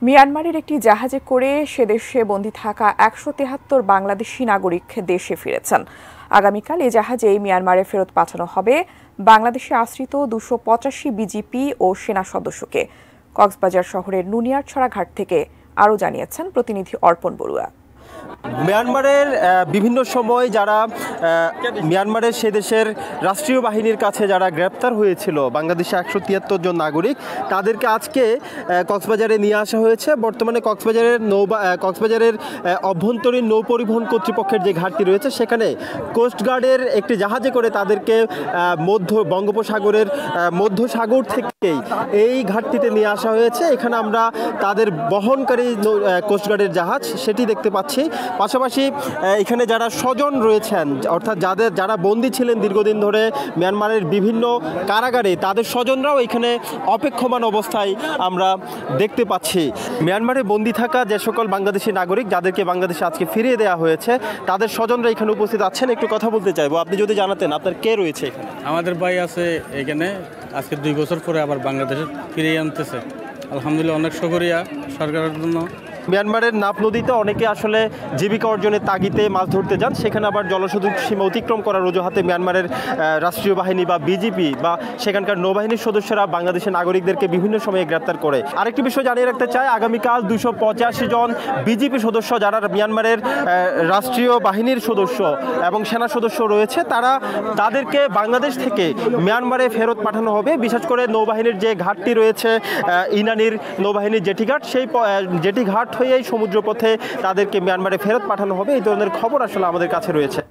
মিয়ানমারের একটি জাহাজে করে সেদেশে বন্দী থাকা ১৭৩ বাংলাদেশি নাগরিক দেশে ফিরেছেন। আগামীকাল এই জাহাজে মিয়ানমারে ফেরত পাঠানো হবে বাংলাদেশে আশ্রিত ২৮৫ বিজিপি ও সেনা সদস্যকে। কক্সবাজার শহরের নুনিয়ারছড়া ঘাট থেকে আরও জানিয়েছেন প্রতিনিধি অর্পণ বড়ুয়া। মিয়ানমারের বিভিন্ন সময় যারা মিয়ানমারের সে দেশের রাষ্ট্রীয় বাহিনীর কাছে যারা গ্রেপ্তার হয়েছিল বাংলাদেশে ১৭৩ জন নাগরিক, তাদেরকে আজকে কক্সবাজারে নিয়ে আসা হয়েছে। বর্তমানে কক্সবাজারের অভ্যন্তরীণ নৌ পরিবহন কর্তৃপক্ষের যে ঘাটটি রয়েছে সেখানে কোস্টগার্ডের একটি জাহাজে করে তাদেরকে বঙ্গোপসাগরের মধ্যসাগর থেকেই এই ঘাটটিতে নিয়ে আসা হয়েছে। এখানে আমরা তাদের বহনকারী কোস্টগার্ডের জাহাজ সেটি দেখতে পাচ্ছি। পাশাপাশি এখানে যারা স্বজন রয়েছেন, অর্থাৎ যারা বন্দী ছিলেন দীর্ঘদিন ধরে মিয়ানমারের বিভিন্ন কারাগারে, তাদের স্বজনরাও এখানে অপেক্ষমান অবস্থায় আমরা দেখতে পাচ্ছি। মিয়ানমারে বন্দী থাকা যে সকল বাংলাদেশি নাগরিক যাদেরকে বাংলাদেশে আজকে ফিরিয়ে দেওয়া হয়েছে, তাদের স্বজনরা এখানে উপস্থিত আছেন। একটু কথা বলতে চাইবো, আপনি যদি জানাতেন আপনার কে রয়েছে এখানে? আমাদের ভাই আছে এখানে, আজকে 2 বছর পরে আবার বাংলাদেশে ফিরিয়ে আনতেছে। আলহামদুলিল্লাহ, অনেক শুকরিয়া সরকারের জন্য। মিয়ানমারের নাপ নদীতে অনেকে আসলে জীবিকা অর্জনের তাগিদে মাছ ধরতে যান, সেখানে আবার জলসেতু সীমা অতিক্রম করার অজুহাতে মিয়ানমারের রাষ্ট্রীয় বাহিনী বা বিজিপি বা সেখানকার নৌবাহিনীর সদস্যরা বাংলাদেশের নাগরিকদেরকে বিভিন্ন সময়ে গ্রেপ্তার করে। আরেকটি বিষয় জানিয়ে রাখতে চাই, আগামীকাল ২৮৫ জন বিজিপি সদস্য যারা মিয়ানমারের রাষ্ট্রীয় বাহিনীর সদস্য এবং সেনা সদস্য রয়েছে, তাদেরকে বাংলাদেশ থেকে মিয়ানমারে ফেরত পাঠানো হবে। বিশেষ করে নৌবাহিনীর যে ঘাটটি রয়েছে ইনানির নৌবাহিনীর জেটিঘাট, সেই জেটিঘাট হয়ে সমুদ্রপথে তাদেরকে মিয়ানমারে ফেরত পাঠানো হবে। এই ধরনের খবর আসলে আমাদের কাছে রয়েছে।